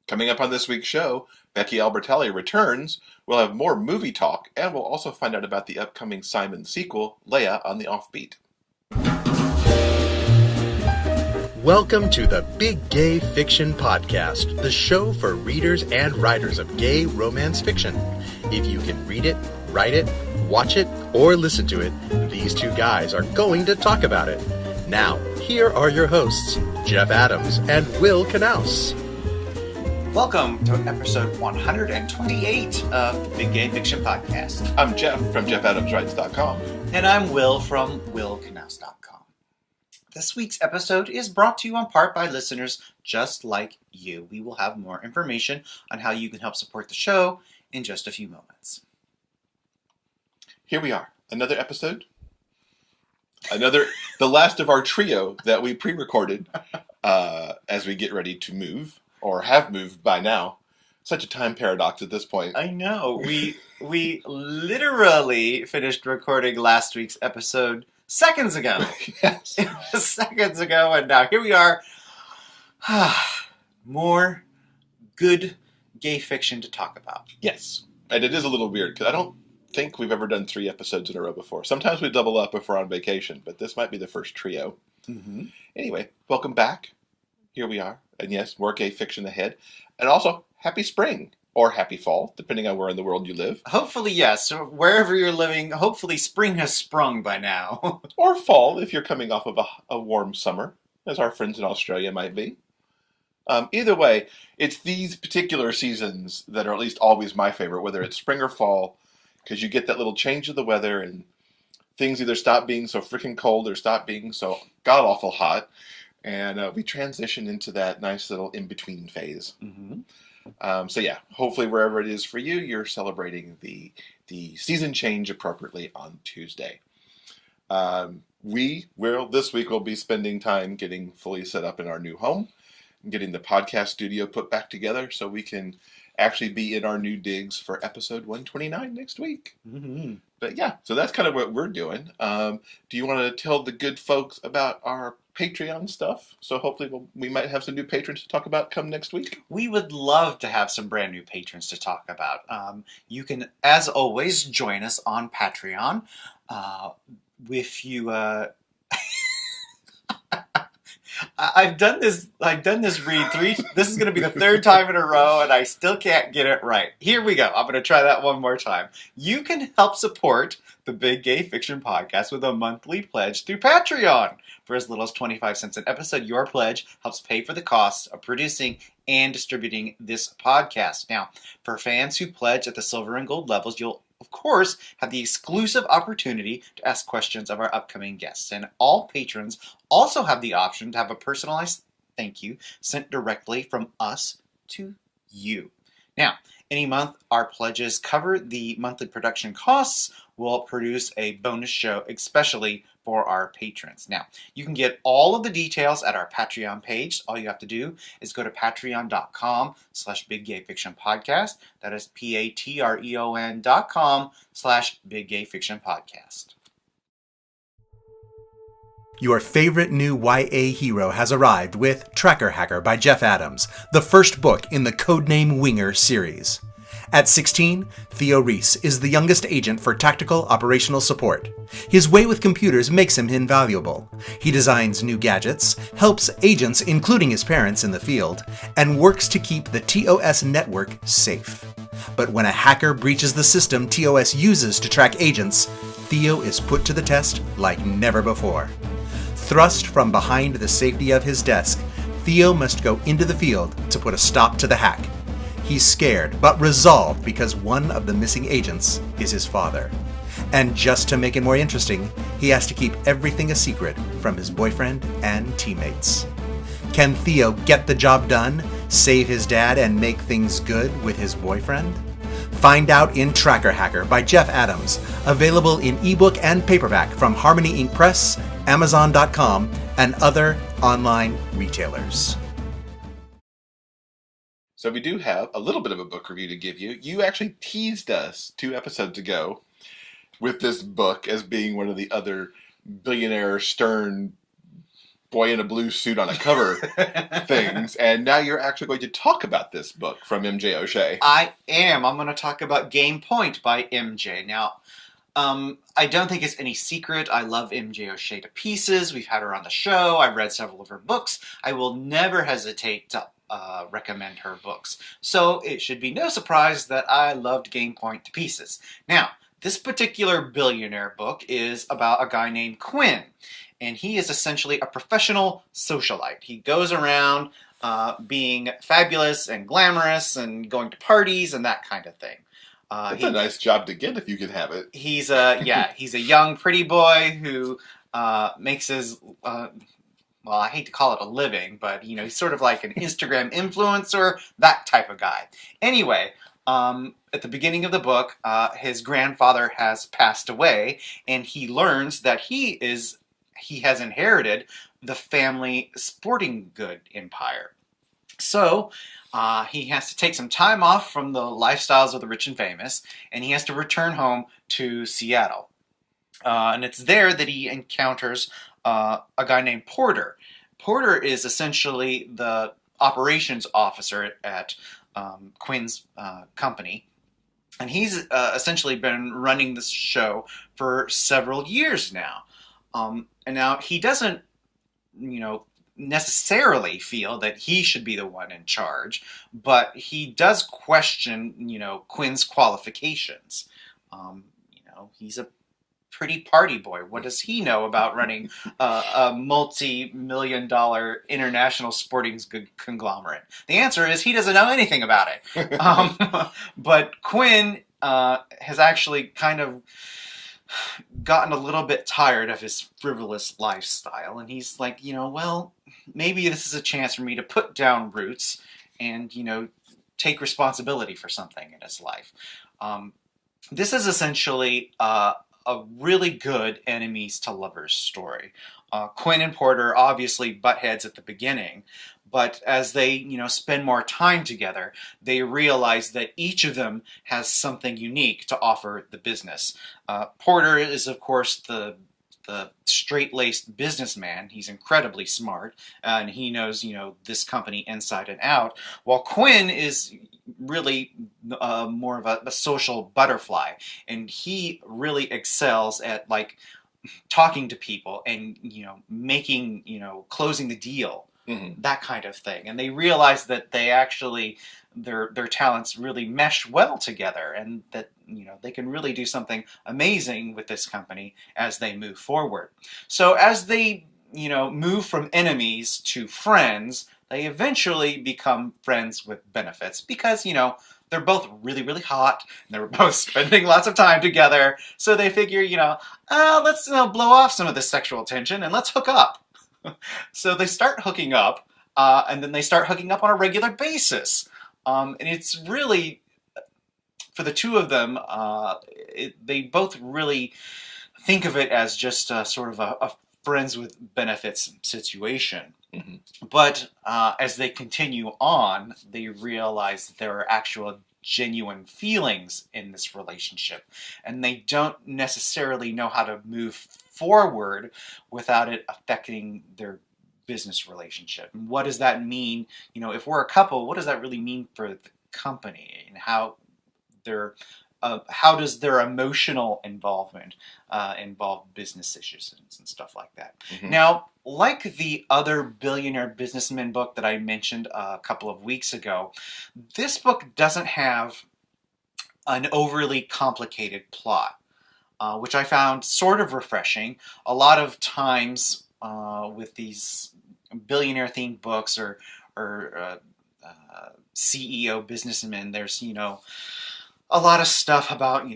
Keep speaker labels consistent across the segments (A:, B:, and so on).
A: Coming up on this week's show, Becky Albertalli returns, we'll have more movie talk, and we'll also find out about the upcoming Simon sequel, Leah, on the Offbeat.
B: Welcome to the Big Gay Fiction Podcast, the show for readers and writers of gay romance fiction. If you can read it, write it, watch it, or listen to it, these two guys are going to talk about it. Now, here are your hosts, Jeff Adams and Will Knaus.
C: Welcome to episode 128 of the Big Gay Fiction Podcast.
A: I'm Jeff from JeffAdamsWrites.com.
C: And I'm Will from WillKnaus.com. This week's episode is brought to you in part by listeners just like you. We will have more information on how you can help support the show in just a few moments.
A: Here we are, another episode. The last of our trio that we pre-recorded as we get ready to move, or have moved by now. Such a time paradox at this point.
C: I know. We literally finished recording last week's episode seconds ago.
A: Yes.
C: It was seconds ago, and now here we are. More good gay fiction to talk about.
A: Yes. And it is a little weird, because I don't think we've ever done 3 episodes in a row before. Sometimes we double up if we're on vacation, but this might be the first trio.
C: Mm-hmm.
A: Anyway, welcome back. Here we are. And yes, more gay fiction ahead. And also, happy spring. Or happy fall, depending on where in the world you live.
C: Hopefully, yes. Wherever you're living, hopefully spring has sprung by now.
A: Or fall, if you're coming off of a warm summer, as our friends in Australia might be. Either way, it's these particular seasons that are at least always my favorite, whether it's spring or fall, because you get that little change of the weather, and things either stop being so freaking cold or stop being so god-awful hot, and we transition into that nice little in-between phase.
C: Mm-hmm.
A: So yeah, hopefully wherever it is for you, you're celebrating the season change appropriately on Tuesday. This week we'll be spending time getting fully set up in our new home, getting the podcast studio put back together so we can actually be in our new digs for episode 129 next week.
C: Mm-hmm.
A: But yeah, so that's kind of what we're doing. Do you want to tell the good folks about our Patreon stuff? So hopefully we might have some new patrons to talk about come next week.
C: We would love to have some brand new patrons to talk about. You can, as always, join us on Patreon. If you... I've done this read 3. This is going to be the 3rd time in a row, and I still can't get it right. Here we go. I'm going to try that one more time. You can help support the Big Gay Fiction Podcast with a monthly pledge through Patreon. For as little as 25 cents an episode, your pledge helps pay for the costs of producing and distributing this podcast. Now, for fans who pledge at the silver and gold levels, you'll of course, have the exclusive opportunity to ask questions of our upcoming guests. And all patrons also have the option to have a personalized thank you sent directly from us to you. Now, any month our pledges cover the monthly production costs, we'll produce a bonus show especially for our patrons. Now, you can get all of the details at our Patreon page. All you have to do is go to patreon.com/biggayfictionpodcast. That is patreon.com/biggayfictionpodcast.
B: Your favorite new YA hero has arrived with Tracker Hacker by Jeff Adams, the first book in the Codename Winger series. At 16, Theo Reese is the youngest agent for tactical operational support. His way with computers makes him invaluable. He designs new gadgets, helps agents, including his parents, in the field, and works to keep the TOS network safe. But when a hacker breaches the system TOS uses to track agents, Theo is put to the test like never before. Thrust from behind the safety of his desk, Theo must go into the field to put a stop to the hack. He's scared, but resolved because one of the missing agents is his father. And just to make it more interesting, he has to keep everything a secret from his boyfriend and teammates. Can Theo get the job done, save his dad, and make things good with his boyfriend? Find out in Tracker Hacker by Jeff Adams, available in ebook and paperback from Harmony Ink Press, Amazon.com, and other online retailers.
A: So we do have a little bit of a book review to give you. You actually teased us 2 episodes ago with this book as being one of the other billionaire Stern boy in a blue suit on a cover things, and now you're actually going to talk about this book from MJ O'Shea.
C: I am. I'm going to talk about Game Point by MJ. Now, I don't think it's any secret. I love MJ O'Shea to pieces. We've had her on the show. I've read several of her books. I will never hesitate to recommend her books. So it should be no surprise that I loved Game Point to pieces. Now, this particular billionaire book is about a guy named Quinn. And he is essentially a professional socialite. He goes around being fabulous and glamorous and going to parties and that kind of thing.
A: That's a nice job to get if you can have it.
C: He's a young, pretty boy who makes his well, I hate to call it a living, but he's sort of like an Instagram influencer, that type of guy. Anyway, at the beginning of the book, his grandfather has passed away, and he learns that he has inherited the family sporting good empire. So he has to take some time off from the lifestyles of the rich and famous, and he has to return home to Seattle. And it's there that he encounters a guy named Porter. Porter is essentially the operations officer at Quinn's company. And he's essentially been running this show for several years now. And now he doesn't, necessarily feel that he should be the one in charge, but he does question, Quinn's qualifications. He's a pretty party boy. What does he know about running a multi-million-dollar international sporting conglomerate? The answer is he doesn't know anything about it. But Quinn has actually kind of gotten a little bit tired of his frivolous lifestyle, and he's like, well, maybe this is a chance for me to put down roots and, take responsibility for something in his life. This is essentially a really good enemies to lovers story. Quinn and Porter obviously butt heads at the beginning, but as they, spend more time together, they realize that each of them has something unique to offer the business. Porter is, of course, the straight-laced businessman. He's incredibly smart, and he knows, this company inside and out, while Quinn is really more of a social butterfly, and he really excels at, talking to people and, making, closing the deal. Mm-hmm. That kind of thing. And they realize that they actually, their talents really mesh well together, and that, they can really do something amazing with this company as they move forward. So as they, move from enemies to friends, they eventually become friends with benefits because, they're both really, really hot, and they're both spending lots of time together. So they figure, let's blow off some of this sexual tension and let's hook up. So they start hooking up, and then they start hooking up on a regular basis. And it's really, for the two of them, they both really think of it as just sort of a friends with benefits situation. Mm-hmm. But as they continue on, they realize that there are actual genuine feelings in this relationship, and they don't necessarily know how to move forward without it affecting their business relationship. And what does that mean? If we're a couple, what does that really mean for the company, and how does their emotional involvement involve business issues and stuff like that? Mm-hmm. Now, like the other billionaire businessman book that I mentioned a couple of weeks ago, this book doesn't have an overly complicated plot, which I found sort of refreshing. A lot of times with these billionaire-themed books or CEO businessmen, there's, a lot of stuff about,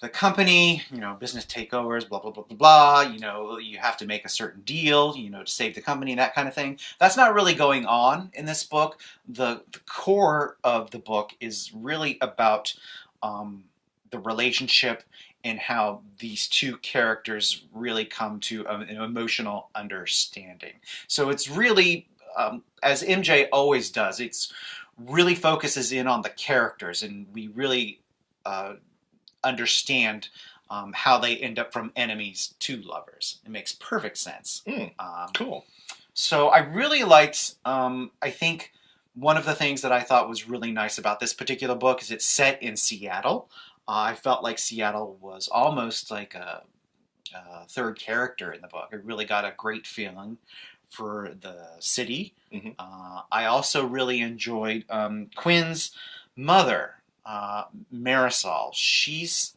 C: the company, business takeovers, blah, blah, blah, blah, blah. You have to make a certain deal, to save the company, that kind of thing. That's not really going on in this book. The core of the book is really about the relationship and how these two characters really come to an emotional understanding. So it's really, as MJ always does, it's really focuses in on the characters, and we really understand how they end up from enemies to lovers. It makes perfect sense.
A: Cool.
C: So I really liked, I think one of the things that I thought was really nice about this particular book is it's set in Seattle. I felt like Seattle was almost like a third character in the book. I really got a great feeling for the city.
A: Mm-hmm.
C: I also really enjoyed Quinn's mother, Marisol. She's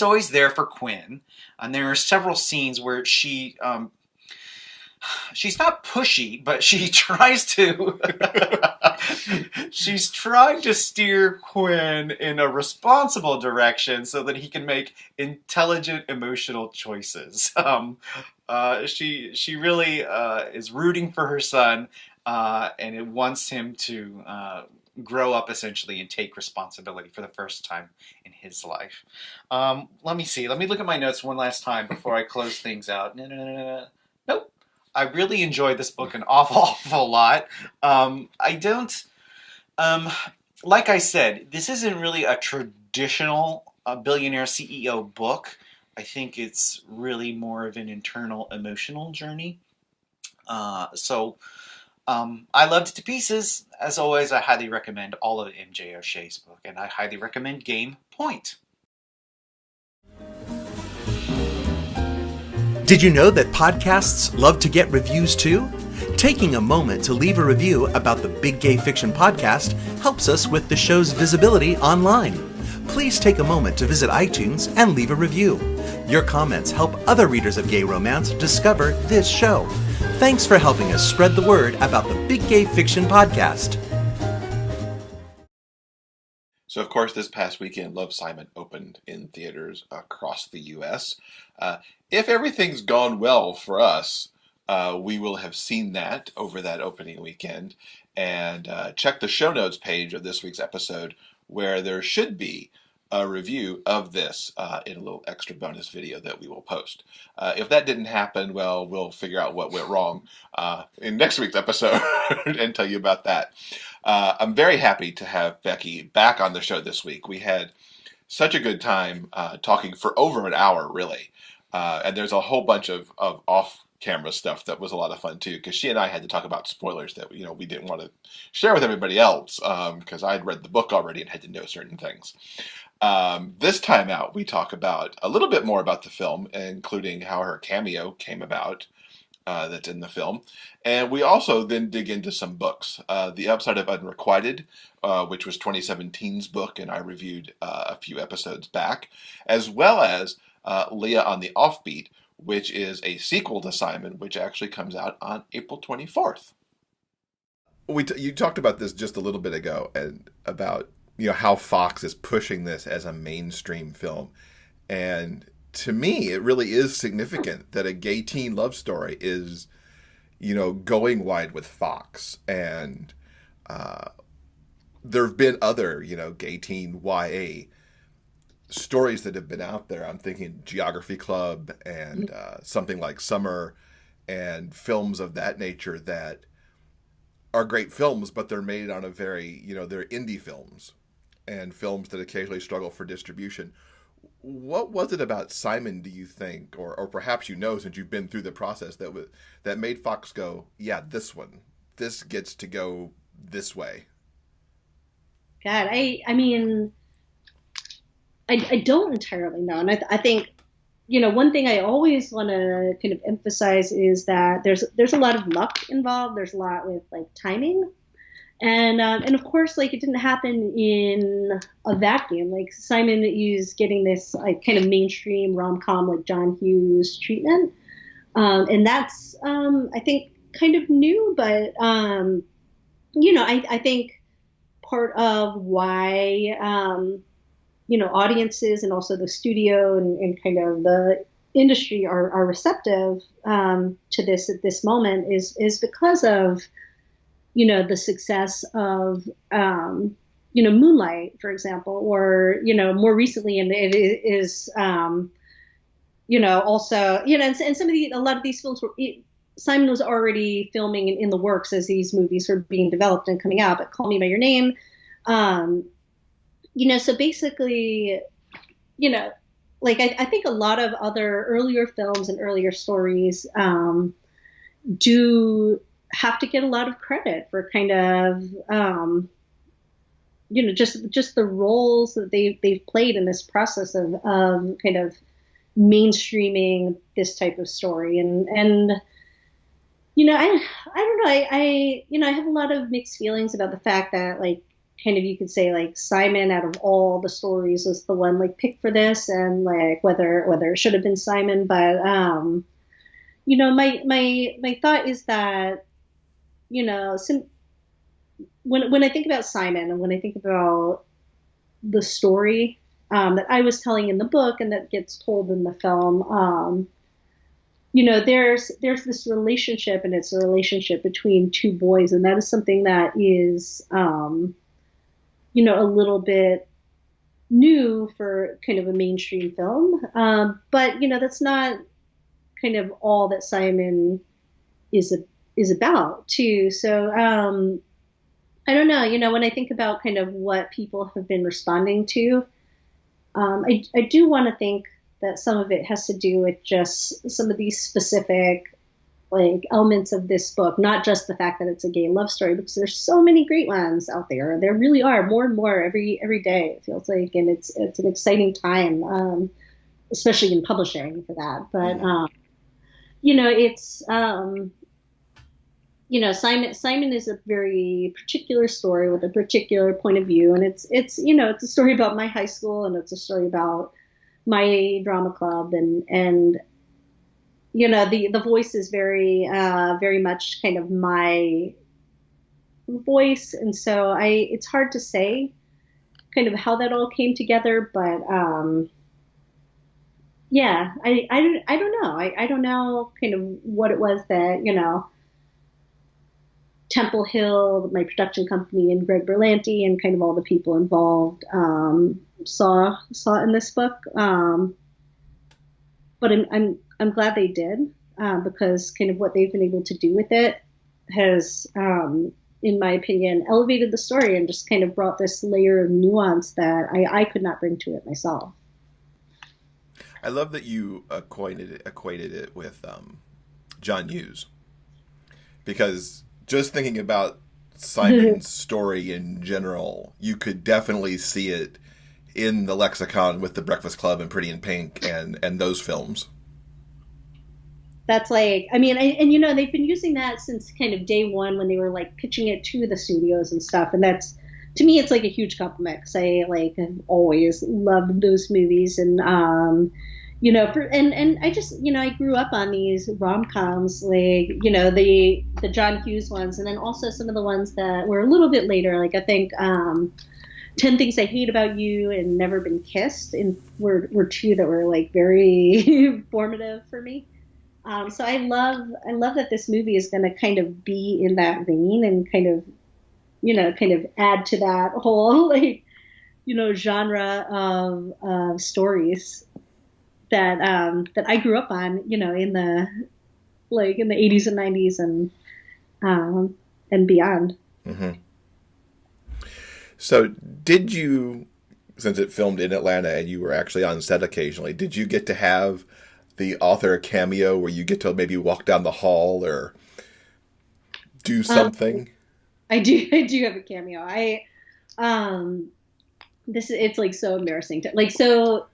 C: always there for Quinn, and there are several scenes where she's not pushy, but she tries to. She's trying to steer Quinn in a responsible direction so that he can make intelligent, emotional choices. She really is rooting for her son, and it wants him to grow up essentially and take responsibility for the first time in his life. Let me see. Let me look at my notes one last time before I close things out. Nope. I really enjoyed this book an awful lot. I don't, like I said, this isn't really a traditional billionaire CEO book. I think it's really more of an internal emotional journey. I loved it to pieces. As always, I highly recommend all of MJ O'Shea's book, and I highly recommend Game Point.
B: Did you know that podcasts love to get reviews too? Taking a moment to leave a review about the Big Gay Fiction podcast helps us with the show's visibility online. Please take a moment to visit iTunes and leave a review. Your comments help other readers of gay romance discover this show. Thanks for helping us spread the word about the Big Gay Fiction podcast.
A: So, of course, this past weekend, Love, Simon opened in theaters across the U.S. If everything's gone well for us, we will have seen that over that opening weekend. And check the show notes page of this week's episode, where there should be a review of this in a little extra bonus video that we will post. If that didn't happen, well, we'll figure out what went wrong in next week's episode and tell you about that. I'm very happy to have Becky back on the show this week. We had such a good time talking for over an hour, really. And there's a whole bunch of off-camera stuff that was a lot of fun, too, because she and I had to talk about spoilers that we didn't want to share with everybody else because I had read the book already and had to know certain things. This time out, we talk about a little bit more about the film, including how her cameo came about that's in the film. And we also then dig into some books. The Upside of Unrequited, which was 2017's book, and I reviewed a few episodes back, as well as Leah on the Offbeat, which is a sequel to Simon, which actually comes out on April 24th. You talked about this just a little bit ago, and about how Fox is pushing this as a mainstream film. And to me, it really is significant that a gay teen love story is, going wide with Fox. And there have been other, gay teen YA stories that have been out there. I'm thinking Geography Club and something like Summer, and films of that nature that are great films, but they're made on a very, they're indie films and films that occasionally struggle for distribution. What was it about Simon, do you think, or perhaps since you've been through the process, that made Fox go, yeah, this gets to go this way?
D: God, I mean, I don't entirely know. And I think, one thing I always want to kind of emphasize is that there's a lot of luck involved. There's a lot with like timing. And of course, like, it didn't happen in a vacuum. Like, Simon is getting this like kind of mainstream rom-com like John Hughes treatment. And that's, I think, kind of new, but, I think part of why, audiences and also the studio and kind of the industry are receptive to this at this moment is because of, the success of, Moonlight, for example, or, more recently, and it is, also, and some of a lot of these films Simon was already filming in the works as these movies were being developed and coming out, but Call Me by Your Name, so basically, like I think a lot of other earlier films and earlier stories, do have to get a lot of credit for kind of just the roles that they've played in this process of kind of mainstreaming this type of story. And I don't know, I have a lot of mixed feelings about the fact that, like, kind of, you could say, like, Simon out of all the stories was the one, like, picked for this, and like whether it should have been Simon. But my thought is that, when I think about Simon, and when I think about the story that I was telling in the book and that gets told in the film, there's this relationship, and it's a relationship between two boys, and that is something that is, a little bit new for kind of a mainstream film. But that's not kind of all that Simon is about too. So I don't know. When I think about kind of what people have been responding to, I do want to think that some of it has to do with just some of these specific, like, elements of this book, not just the fact that it's a gay love story, because there's so many great ones out there. There really are, more and more every day, it feels like, and it's an exciting time, especially in publishing for that. But it's Simon is a very particular story with a particular point of view, and it's a story about my high school, and it's a story about my drama club, and the voice is very very much kind of my voice, and so it's hard to say kind of how that all came together, but yeah, I don't know. I don't know kind of what it was that Temple Hill, my production company, and Greg Berlanti, and kind of all the people involved saw in this book. But I'm glad they did, because kind of what they've been able to do with it has, in my opinion, elevated the story and just kind of brought this layer of nuance that I could not bring to it myself.
A: I love that you equated it with John Hughes, because just thinking about Simon's story in general, you could definitely see it in the lexicon with The Breakfast Club and Pretty in Pink and those films.
D: That's like, I mean, and they've been using that since kind of day one when they were like pitching it to the studios and stuff. And that's, to me, it's like a huge compliment, because I have always loved those movies. And, and I just, I grew up on these rom-coms, like, the John Hughes ones, and then also some of the ones that were a little bit later. Like, I think 10 Things I Hate About You and Never Been Kissed were two that were like very formative for me. So I love that this movie is going to kind of be in that vein and kind of add to that whole, like, genre of stories that I grew up on, in the 80s and 90s and beyond.
A: Mm-hmm. So did you, since it filmed in Atlanta and you were actually on set occasionally, did you get to have the author cameo where you get to maybe walk down the hall or do something?
D: I do have a cameo. It's like so embarrassing so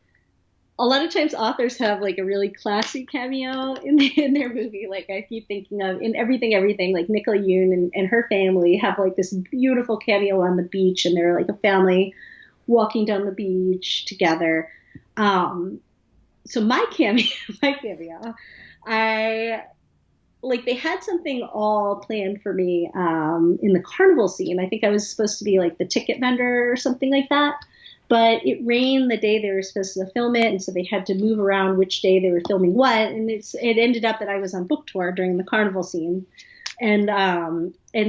D: a lot of times authors have like a really classy cameo in their movie. Like, I keep thinking of in Everything, like Nicola Yoon and her family have like this beautiful cameo on the beach, and they're like a family walking down the beach together. So my cameo, they had something all planned for me in the carnival scene. I think I was supposed to be like the ticket vendor or something like that. But it rained the day they were supposed to film it, and so they had to move around which day they were filming what. And it ended up that I was on book tour during the carnival scene, and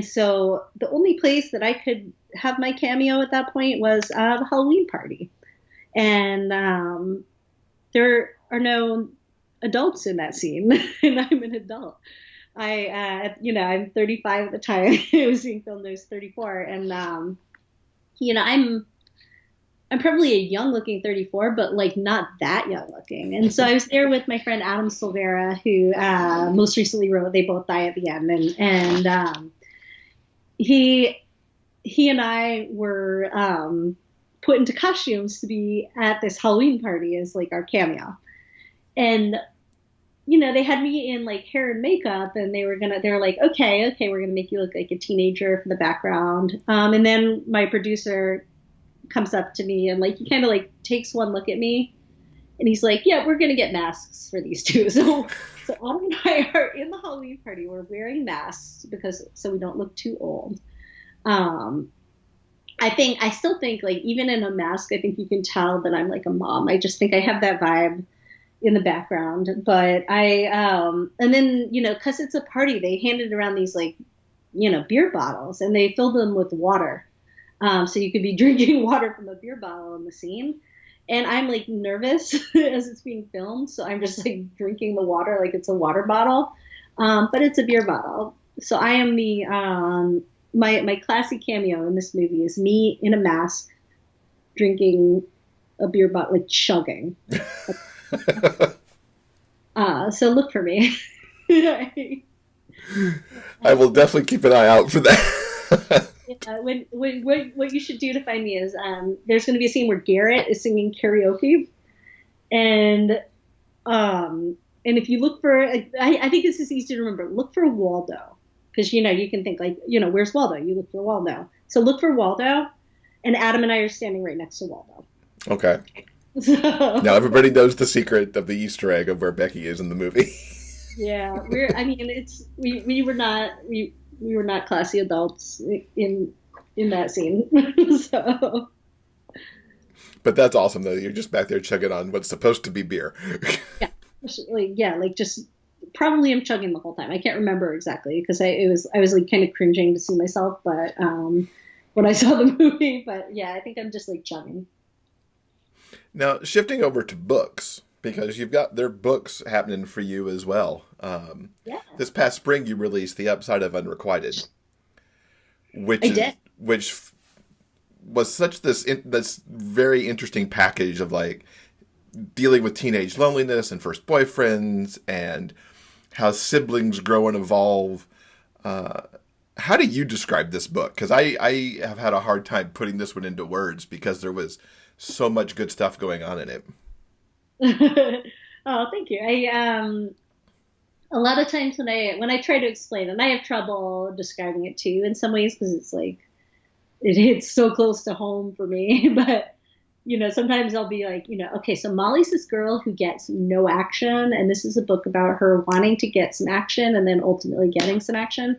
D: so the only place that I could have my cameo at that point was the Halloween party, and there are no adults in that scene, and I'm an adult. I'm 35 at the time. It was being filmed. I was 34, and I'm probably a young looking 34, but like not that young looking. And so I was there with my friend Adam Silvera, who most recently wrote They Both Die at the End. And he and I were put into costumes to be at this Halloween party as like our cameo. And they had me in like hair and makeup, and they were like, okay, we're gonna make you look like a teenager for the background. And then my producer comes up to me and like he kind of like takes one look at me, and he's like, yeah, we're gonna get masks for these two. So Adam and I are in the Halloween party. We're wearing masks so we don't look too old. I still think like even in a mask, I think you can tell that I'm like a mom. I just think I have that vibe in the background. But and then, cause it's a party, they handed around these like, beer bottles, and they filled them with water. So you could be drinking water from a beer bottle in the scene. And I'm like nervous as it's being filmed. So I'm just like drinking the water like it's a water bottle. But it's a beer bottle. So I am my classy cameo in this movie is me in a mask drinking a beer bottle, like chugging. So look for me.
A: I will definitely keep an eye out for that.
D: What you should do to find me is there's going to be a scene where Garrett is singing karaoke, and if you look for, I think this is easy to remember. Look for Waldo, because you can think like where's Waldo? You look for Waldo. So look for Waldo, and Adam and I are standing right next to Waldo.
A: Okay. Now everybody knows the secret of the Easter egg of where Becky is in the movie.
D: Yeah, we were not classy adults in that scene. So.
A: But that's awesome though. You're just back there chugging on what's supposed to be beer.
D: Like just probably I'm chugging the whole time. I can't remember exactly because I was like kind of cringing to see myself, but when I saw the movie, but yeah, I think I'm just like chugging.
A: Now, shifting over to books, because you've got their books happening for you as well.
D: Yeah.
A: This past spring, you released The Upside of Unrequited, which was such this very interesting package of like dealing with teenage loneliness and first boyfriends and how siblings grow and evolve. How do you describe this book? Because I have had a hard time putting this one into words because there was so much good stuff going on in it.
D: Oh, thank you. A lot of times when I try to explain, and I have trouble describing it too in some ways because it's like it hits so close to home for me. But sometimes I'll be like, okay, so Molly's this girl who gets no action, and this is a book about her wanting to get some action and then ultimately getting some action.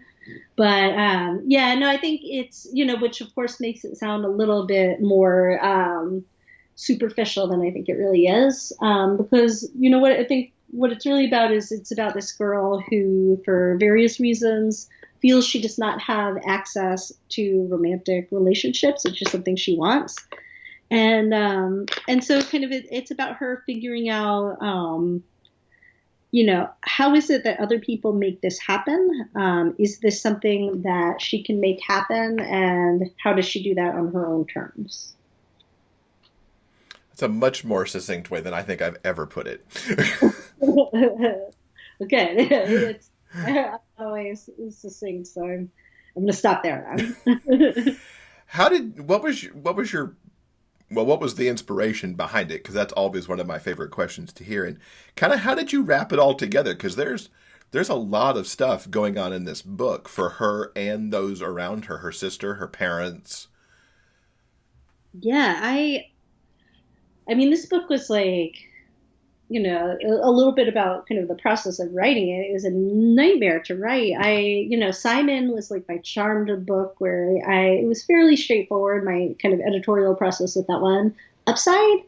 D: But I think it's which of course makes it sound a little bit more superficial than I think it really is. Because what I think what it's really about is it's about this girl who, for various reasons, feels she does not have access to romantic relationships, which is something she wants. And so kind of it's about her figuring out, how is it that other people make this happen? Is this something that she can make happen? And how does she do that on her own terms?
A: It's a much more succinct way than I think I've ever put it.
D: Okay. I'm always succinct, so I'm going to stop there now.
A: What was the inspiration behind it? Because that's always one of my favorite questions to hear. And kind of how did you wrap it all together? Because there's a lot of stuff going on in this book for her and those around her, her sister, her parents.
D: Yeah, I mean, this book was like, a little bit about kind of the process of writing it. It was a nightmare to write. Simon was like my charmed book where it was fairly straightforward, my kind of editorial process with that one. Upside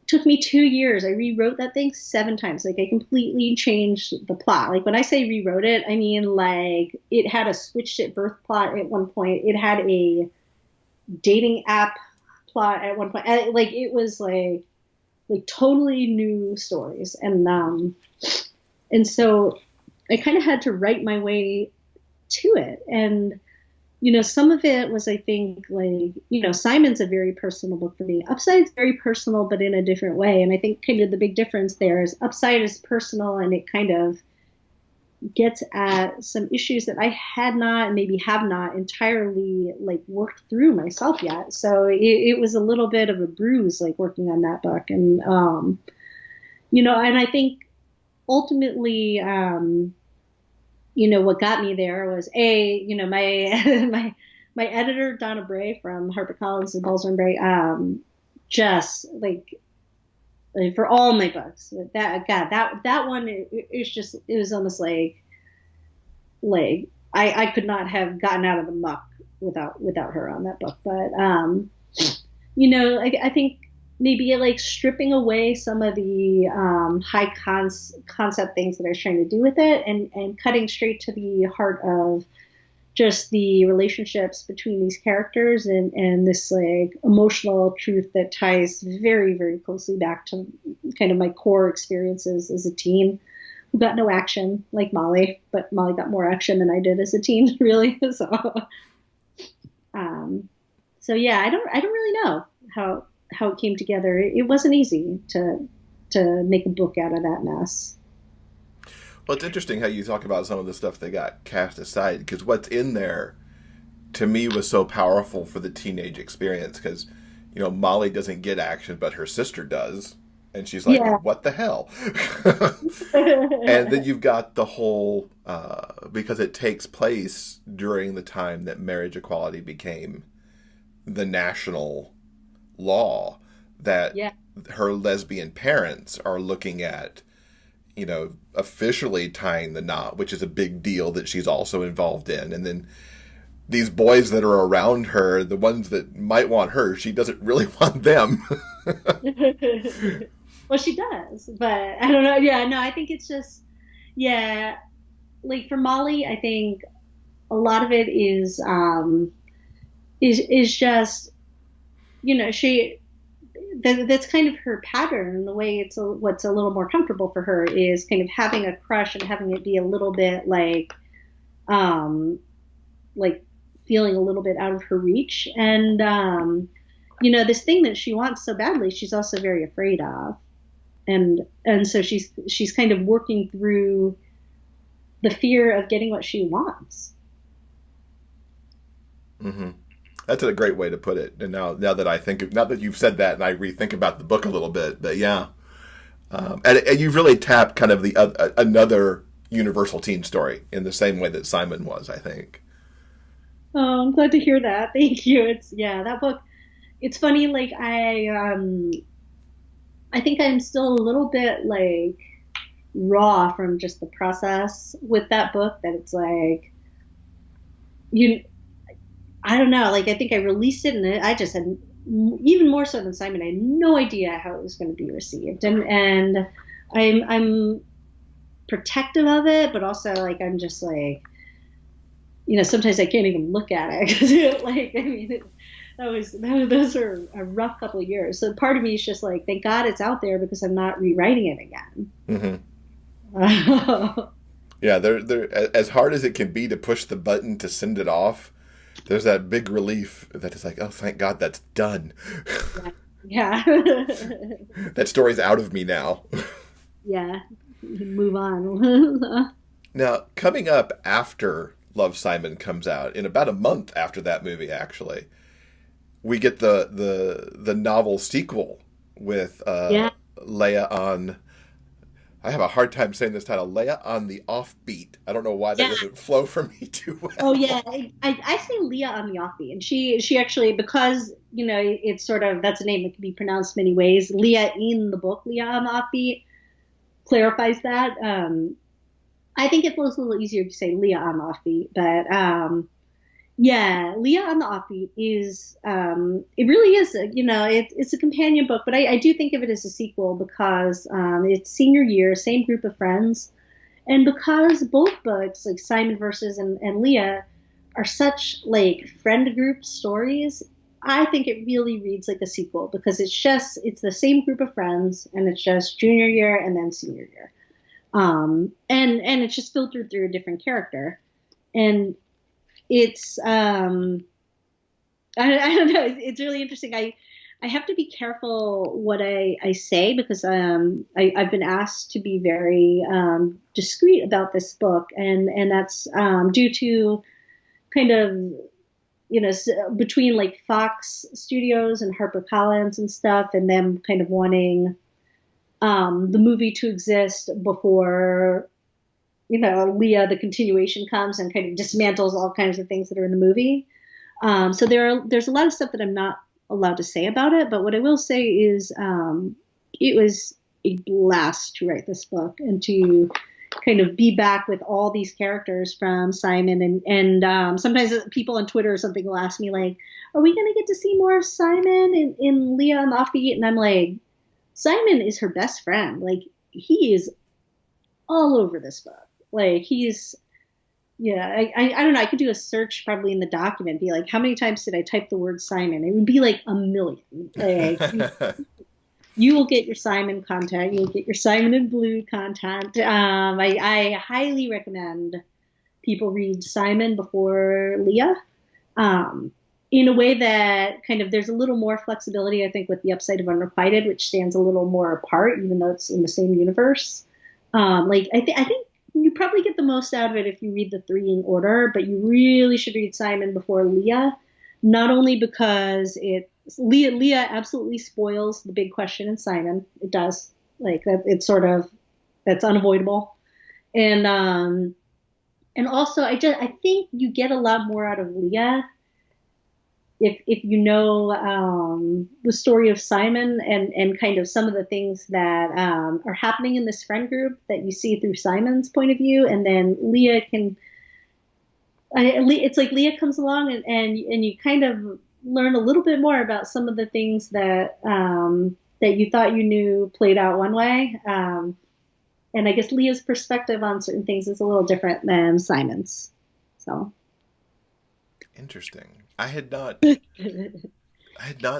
D: took me 2 years. I rewrote that thing 7 times. Like I completely changed the plot. Like when I say rewrote it, I mean like it had a switched at birth plot at one point. It had a dating app plot at one point. Like it was like totally new stories. And so I kind of had to write my way to it. And some of it was, I think, like, Simon's a very personal book for me. Upside's very personal, but in a different way. And I think kind of the big difference there is Upside is personal and it kind of gets at some issues that I had not, maybe have not entirely like worked through myself yet. So it was a little bit of a bruise, like working on that book. And, and I think ultimately, what got me there was my my editor Donna Bray from HarperCollins and Balzer and Bray, just like for all my books. That one it was almost like I could not have gotten out of the muck without her on that book. But I think maybe like stripping away some of the high concept things that I was trying to do with it, and cutting straight to the heart of just the relationships between these characters, and this like emotional truth that ties very, very closely back to kind of my core experiences as a teen who got no action like Molly, but Molly got more action than I did as a teen, really. So yeah, I don't really know how it came together. It wasn't easy to make a book out of that mess.
A: Well, it's interesting how you talk about some of the stuff that got cast aside, because what's in there to me was so powerful for the teenage experience. Because Molly doesn't get action, but her sister does, and she's like,
D: Yeah.
A: "What the hell?" And then you've got the whole because it takes place during the time that marriage equality became the national law, that
D: Yeah.
A: her lesbian parents are looking at, officially tying the knot, which is a big deal that she's also involved in. And then these boys that are around her, the ones that might want her, she doesn't really want them.
D: Well, she does, but I don't know. Yeah, no, I think it's just, yeah, like for Molly, I think a lot of it is just, she that's kind of her pattern. And the way what's a little more comfortable for her is kind of having a crush and having it be a little bit like feeling a little bit out of her reach. And this thing that she wants so badly, she's also very afraid of. And so she's kind of working through the fear of getting what she wants.
A: Mm-hmm. That's a great way to put it. And now that you've said that, and I rethink about the book a little bit, but yeah, and you've really tapped kind of the another universal teen story in the same way that Simon was, I think.
D: Oh, I'm glad to hear that. Thank you. That book. It's funny. Like I think I'm still a little bit like raw from just the process with that book. That it's like I don't know. Like I think I released it, and I just had, even more so than Simon, I had no idea how it was going to be received, and I'm protective of it, but also like I'm just like, sometimes I can't even look at it because like I mean. Those are a rough couple of years. So part of me is just like, thank God it's out there because I'm not rewriting it again.
A: Mm-hmm. Yeah, they're as hard as it can be to push the button to send it off. There's that big relief that it's like, oh, thank God that's done.
D: Yeah.
A: That story's out of me now.
D: Yeah. Move on.
A: Now, coming up after Love, Simon comes out, in about a month after that movie, actually, we get the novel sequel with Leah on. I have a hard time saying this title. Leah on the Offbeat. I don't know why that doesn't flow for me too well.
D: Oh yeah, I say Leah on the Offbeat, and she actually, because it's sort of, that's a name that can be pronounced many ways. Leah in the book, Leah on the Offbeat, clarifies that. I think it flows a little easier to say Leah on the Offbeat, but yeah, Leah on the Offbeat is, it really is, it's a companion book, but I do think of it as a sequel because it's senior year, same group of friends. And because both books, like Simon versus and Leah, are such like friend group stories, I think it really reads like a sequel because it's the same group of friends and it's just junior year and then senior year. And it's just filtered through a different character. And it's I don't know. It's really interesting. I have to be careful what I say because I've been asked to be very discreet about this book, and that's due to kind of between like Fox Studios and HarperCollins and stuff, and them kind of wanting the movie to exist before Leah the continuation comes and kind of dismantles all kinds of things that are in the movie. So there's a lot of stuff that I'm not allowed to say about it, but what I will say is it was a blast to write this book and to kind of be back with all these characters from Simon and sometimes people on Twitter or something will ask me like, are we going to get to see more of Simon in Leah and Offbeat? And I'm like, Simon is her best friend. Like, he is all over this book. Like, he's, yeah, I don't know. I could do a search probably in the document, be like, how many times did I type the word Simon? It would be like a million. Like, you will get your Simon content. You'll get your Simon and Blue content. I highly recommend people read Simon before Leah. In a way that kind of there's a little more flexibility, I think, with the Upside of Unrequited, which stands a little more apart, even though it's in the same universe. I think you probably get the most out of it if you read the three in order, but you really should read Simon before Leah, not only because Leah absolutely spoils the big question in Simon. It does. Like that, it's sort of, that's unavoidable. And also I think you get a lot more out of Leah if you know the story of Simon and kind of some of the things that are happening in this friend group that you see through Simon's point of view, and then Leah it's like Leah comes along and you kind of learn a little bit more about some of the things that that you thought you knew played out one way, and I guess Leah's perspective on certain things is a little different than Simon's. So
A: interesting. I had not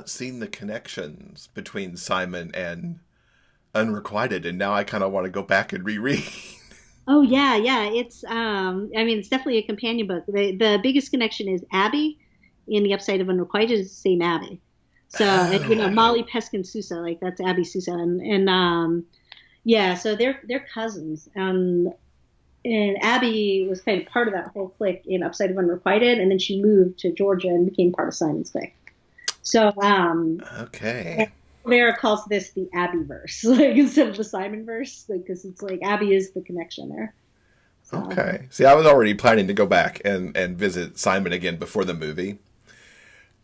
A: seen the connections between Simon and Unrequited, and now I kind of want to go back and reread.
D: Oh yeah. It's it's definitely a companion book. The biggest connection is Abby in the Upside of Unrequited is the same Abby. So Molly Peskin Sousa, like that's Abby Sousa, and so they're cousins. And Abby was kind of part of that whole clique in Upside of Unrequited, and then she moved to Georgia and became part of Simon's clique. So,
A: okay.
D: Vera calls this the Abby-verse, like instead of the Simon-verse, because it's like Abby is the connection there. So.
A: Okay. See, I was already planning to go back and visit Simon again before the movie.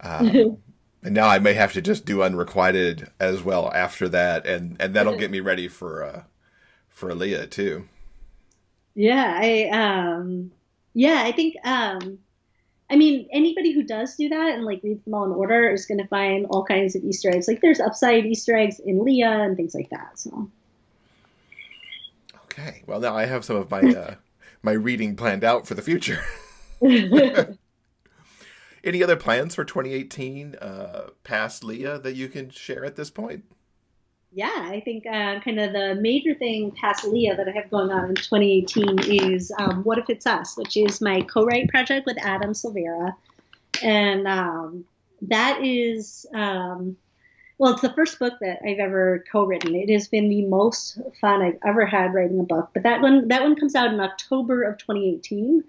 A: And now I may have to just do Unrequited as well after that, and that'll get me ready for Leah too.
D: Yeah, I think anybody who does do that and like reads them all in order is going to find all kinds of Easter eggs. Like there's Upside Easter eggs in Leah and things like that. So
A: okay, well now I have some of my my reading planned out for the future. Any other plans for 2018 past Leah that you can share at this point?
D: Yeah, I think kind of the major thing past Leah that I have going on in 2018 is What If It's Us, which is my co-write project with Adam Silvera. And that is, it's the first book that I've ever co-written. It has been the most fun I've ever had writing a book. But that one comes out in October of 2018.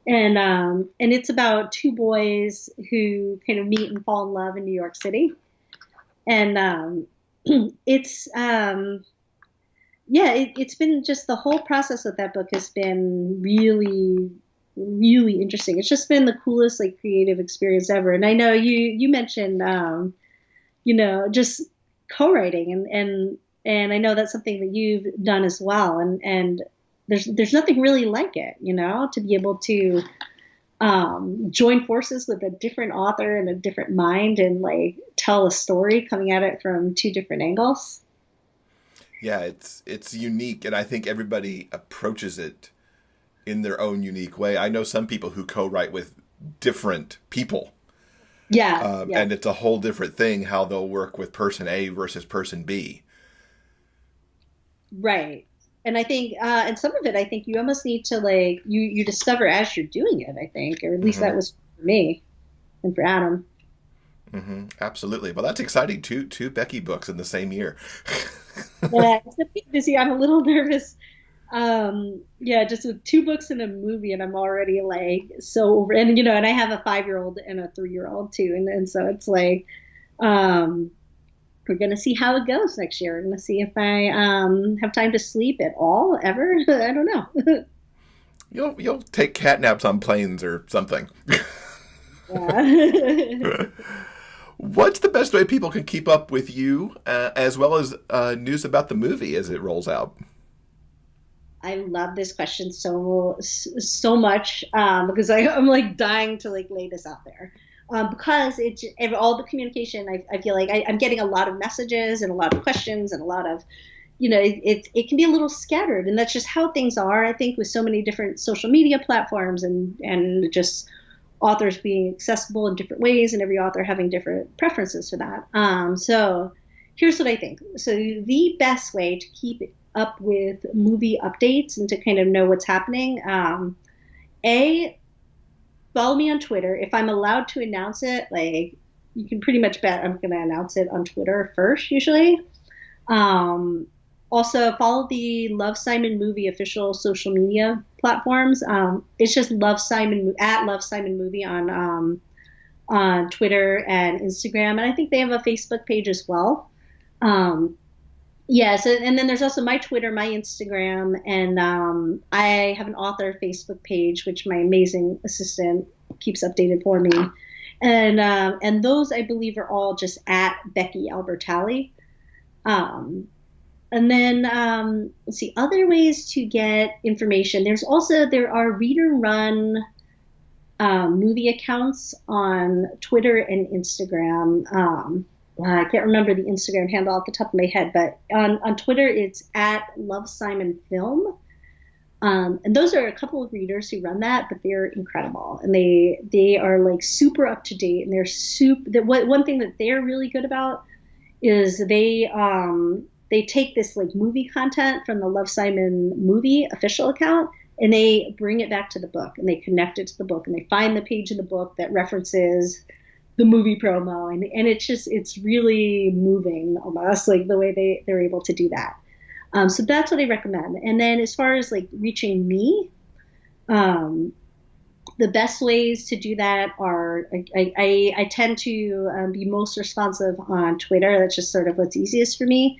D: And it's about two boys who kind of meet and fall in love in New York City. And it's it's been just the whole process of that book has been really, really interesting. It's just been the coolest like creative experience ever. And I know you mentioned just co-writing and I know that's something that you've done as well. And there's nothing really like it, to be able to join forces with a different author and a different mind and like tell a story coming at it from two different angles.
A: Yeah, it's unique, and I think everybody approaches it in their own unique way. I know some people who co-write with different people.
D: Yeah.
A: And it's a whole different thing how they'll work with person A versus person B.
D: Right. And I think, and some of it, I think you almost need to like, you discover as you're doing it, I think, or at least that was for me and for Adam.
A: Absolutely. Well, that's exciting. Two Becky books in the same year.
D: Yeah, it's a bit busy. I'm a little nervous. Yeah, just with 2 books and a movie, and I'm already like so over. And and I have a 5-year-old and a 3-year-old too, and so it's like, we're gonna see how it goes next year. We're gonna see if I have time to sleep at all ever. I don't know.
A: You'll take cat naps on planes or something.
D: Yeah.
A: What's the best way people can keep up with you, as well as news about the movie as it rolls out?
D: I love this question so much, because I'm like dying to like lay this out there, because it's all the communication. I feel like I'm getting a lot of messages and a lot of questions and a lot of, it can be a little scattered, and that's just how things are. I think with so many different social media platforms and just authors being accessible in different ways and every author having different preferences for that. So here's what I think. So the best way to keep up with movie updates and to kind of know what's happening, follow me on Twitter. If I'm allowed to announce it, like, you can pretty much bet I'm going to announce it on Twitter first usually. Also, follow the Love Simon Movie official social media platforms. It's just Love Simon Movie on Twitter and Instagram, and I think they have a Facebook page as well. Yeah, and then there's also my Twitter, my Instagram, and I have an author Facebook page, which my amazing assistant keeps updated for me. And those, I believe, are all just at Becky Albertalli. And then, let's see, other ways to get information. There are reader-run movie accounts on Twitter and Instagram. I can't remember the Instagram handle off the top of my head, but on Twitter, it's at Love Simon Film. And those are a couple of readers who run that, but they're incredible. And they are like super up to date, and one thing that they're really good about is they take this like movie content from the Love Simon Movie official account, and they bring it back to the book, and they connect it to the book, and they find the page in the book that references the movie promo, and it's really moving almost, like the way they're able to do that. So that's what I recommend. And then as far as like reaching me, the best ways to do that are, I tend to be most responsive on Twitter. That's just sort of what's easiest for me.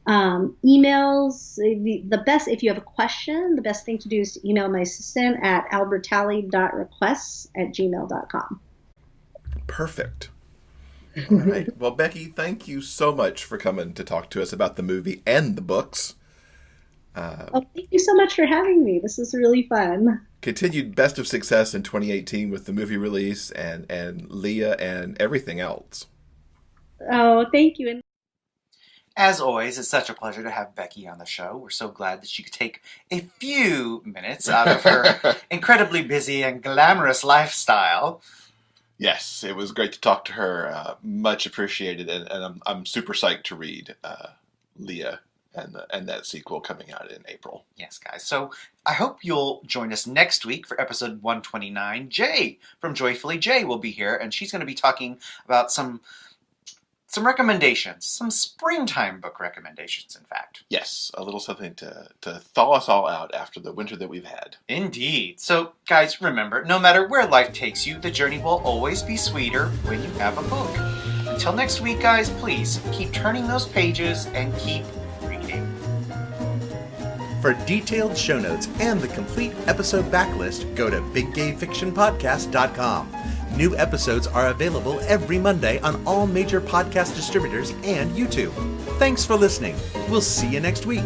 D: Emails, the best, if you have a question, the best thing to do is to email my assistant at albertalli.requests@gmail.com.
A: Perfect. All right. Well, Becky, thank you so much for coming to talk to us about the movie and the books.
D: Thank you so much for having me. This is really fun.
A: Continued best of success in 2018 with the movie release and Leah and everything else.
D: Oh, thank you. And
C: as always, it's such a pleasure to have Becky on the show. We're so glad that she could take a few minutes out of her incredibly busy and glamorous lifestyle.
A: Yes, it was great to talk to her. Much appreciated, and I'm super psyched to read Leah and that sequel coming out in April.
C: Yes, guys. So I hope you'll join us next week for episode 129. Jay from Joyfully Jay will be here, and she's going to be talking about some recommendations, some springtime book recommendations, in fact.
A: Yes, a little something to thaw us all out after the winter that we've had.
C: Indeed. So, guys, remember, no matter where life takes you, the journey will always be sweeter when you have a book. Until next week, guys, please keep turning those pages and keep reading.
B: For detailed show notes and the complete episode backlist, go to BigGayFictionPodcast.com. New episodes are available every Monday on all major podcast distributors and YouTube. Thanks for listening. We'll see you next week.